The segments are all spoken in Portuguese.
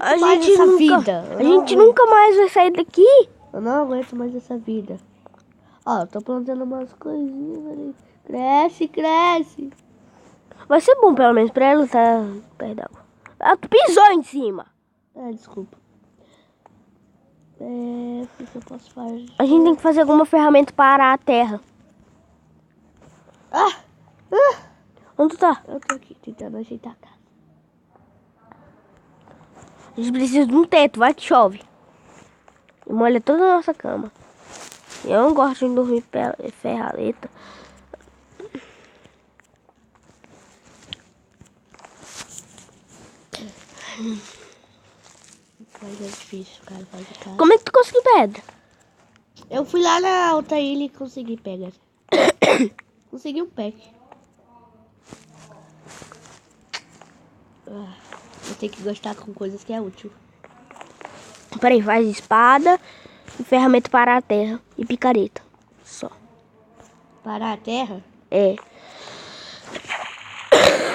A gente essa nunca, vida. a gente nunca mais vai sair daqui. Eu não aguento mais essa vida. Ó, eu tô plantando umas coisinhas ali. Cresce, cresce. Vai ser bom pelo menos pra ela tá perto d'água. Ah, tu pisou em cima. Desculpa. O que eu posso fazer? A gente tem que fazer alguma ferramenta para arar a terra. Onde tu tá? Eu tô aqui tentando ajeitar a casa. A gente precisa de um teto, vai que chove. E molha toda a nossa cama. Eu não gosto de dormir ferraleta. Mas é difícil, cara, fazer casa. Como é que tu conseguiu pedra? Eu fui lá na outra ilha e consegui pegar. Consegui um pack. Eu tenho que gostar com coisas que é útil. Peraí, faz espada e ferramenta para a terra e picareta. Só. Parar a terra? É.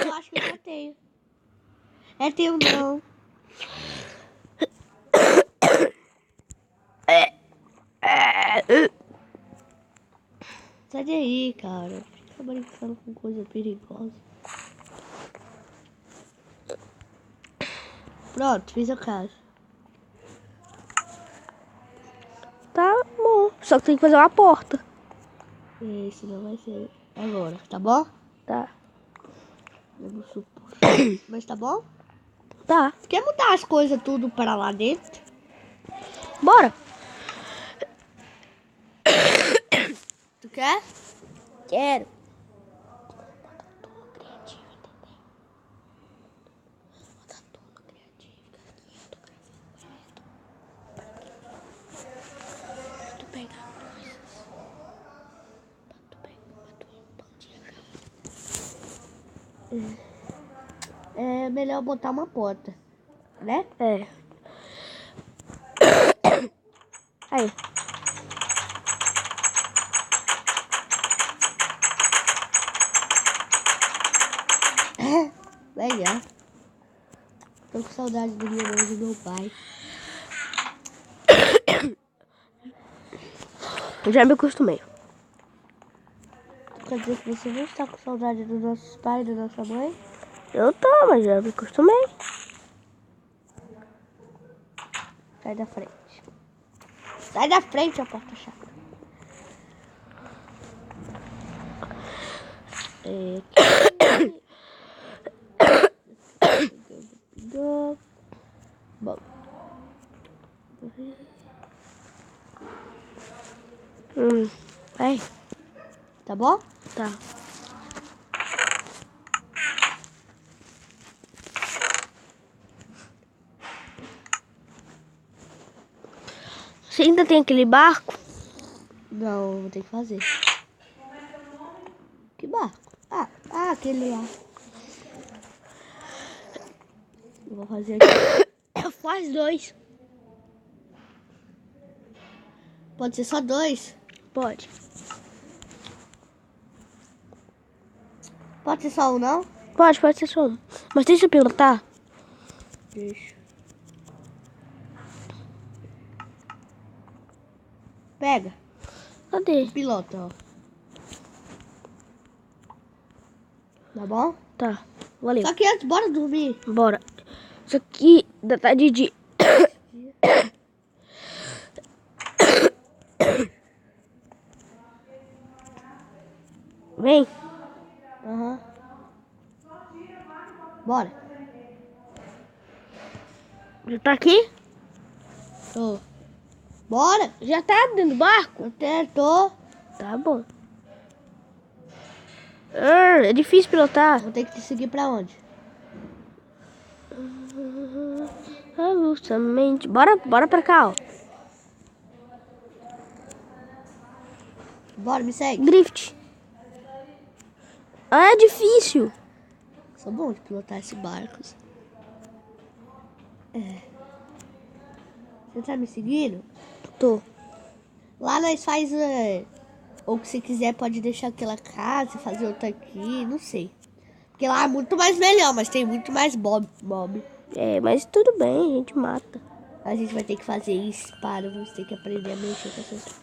Eu acho que eu já tenho. Tenho não. Sai daí, cara. Fica brincando com coisa perigosa. Pronto, fiz a casa. Tá bom. Só que tem que fazer uma porta. Esse não vai ser agora, tá bom? Tá. Eu não suporto. Mas tá bom? Tá. Quer mudar as coisas tudo para lá dentro? Bora. Tu quer? Quero. É melhor botar uma porta, né? É. Aí. Legal. Tô com saudade do minha mãe e do meu pai. Eu já me acostumei. Quer dizer que você não está com saudade dos nossos pais e da nossa mãe? Eu tô, mas já me acostumei. Sai da frente. Sai da frente, a porta chata. Bom. Aí. Tá bom? Tá. Você ainda tem aquele barco? Não, vou ter que fazer. Que barco? Aquele lá. Eu vou fazer aqui. Faz 2. Pode ser só 2? Pode. Pode ser só um, não? Pode ser só um. Mas deixa eu pilotar. Deixa. Pega. Cadê? Pilota, ó. Tá bom? Tá. Valeu. Só que antes, bora dormir. Bora. Isso aqui ainda tá de dia. Vem. Aham. Bora. Já tá aqui? Tô. Bora. Já tá dentro do barco? Eu tento. Tá bom. É difícil pilotar. Vou ter que te seguir pra onde? Justamente. Bora pra cá, ó. Bora, me segue. Drift. É difícil. Sou bom de pilotar esses barcos. Você tá me seguindo? Tô. Lá nós faz... ou o que você quiser, pode deixar aquela casa e fazer outra aqui, não sei. Porque lá é muito mais melhor, mas tem muito mais mob. É, mas tudo bem, a gente mata. A gente vai ter que fazer isso, para. Vamos ter que aprender a mexer com essas...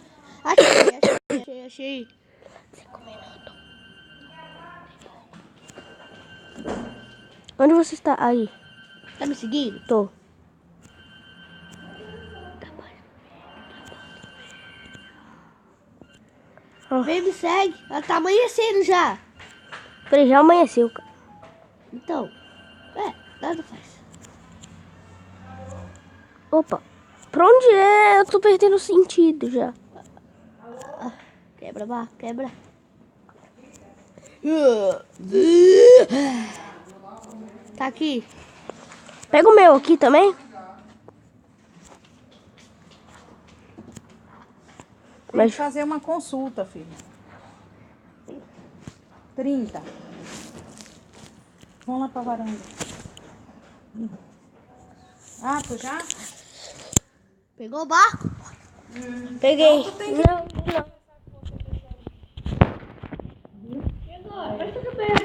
Achei. 5 minutos. Onde você está? Aí. Tá me seguindo? Tô. Vem, me segue. Ela tá amanhecendo já. Peraí, já amanheceu, cara. Então, nada faz. Opa. Pra onde é? Eu tô perdendo o sentido já. Quebra, barco, quebra. Tá aqui. Pega o meu aqui também. Tem que fazer uma consulta, filho. 30. Vamos lá pra varanda. Ah, tu já? Pegou o barco? Peguei. Então tu tem Não.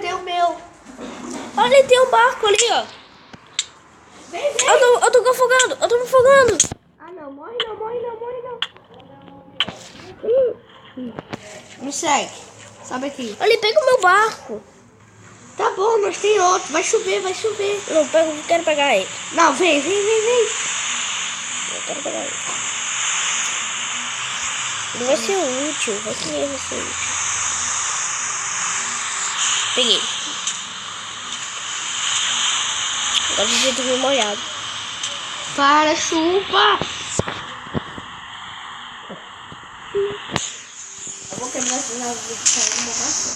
Tem o meu. Olha, tem um barco ali, ó. Vem. Eu tô me afogando, eu tô me afogando. Ah, não. Morre não. Me segue. Sobe aqui. Olha, pega o meu barco. Tá bom, nós tem outro. Vai chover. Não, eu quero pegar ele. Não, vem. Eu quero pegar ele. Ele vai ser útil, vai que ele vai ser útil. Peguei. Agora o jeito meio molhado. Para, chupa. Eu vou quebrar essa árvore de uma maçã.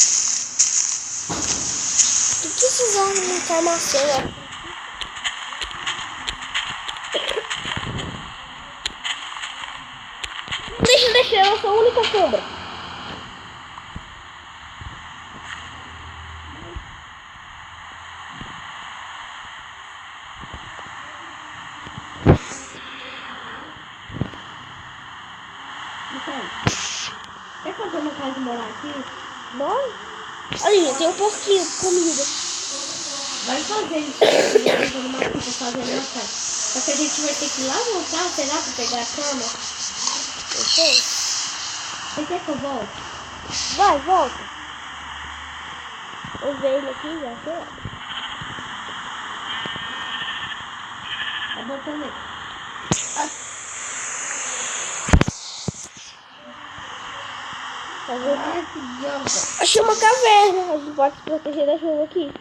Tu precisava montar maçã, ó. Deixa, eu sou a única cobra. Quer fazer uma casa e morar aqui? Bora? Olha, tem um porquinho com comida. Vai fazer isso. Eu tô numa pipa fazendo uma casa. Só que a gente vai ter que ir lá voltar, será, pra pegar a cama? Eu sei. Você quer que eu volte? Vai, volta. Eu vejo ele aqui já, sei lá. Tá bom também. Fazer... Ai, que idiota. Achei uma caverna. A gente pode se proteger da chuva aqui.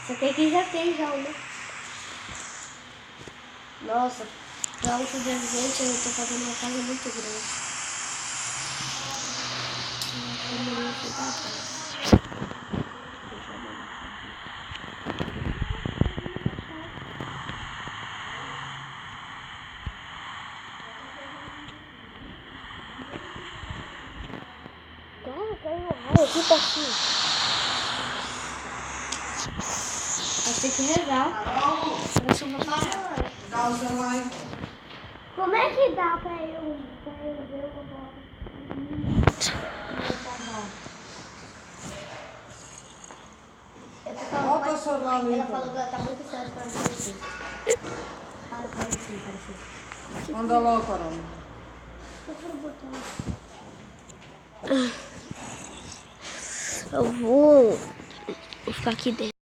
Só que aqui já tem uma. Nossa, pra um sobrevivente eu tô fazendo uma casa muito grande. Cara, caiu um raio aqui pertinho. Tem que rezar. Pra chuva parar. Dá o celular aí. Como é que dá pra eu ver o vovó? Bota o celular ali. Ela falou que ela tá muito séria pra você. Para assim. Manda logo, Corona. Eu vou ficar aqui dentro.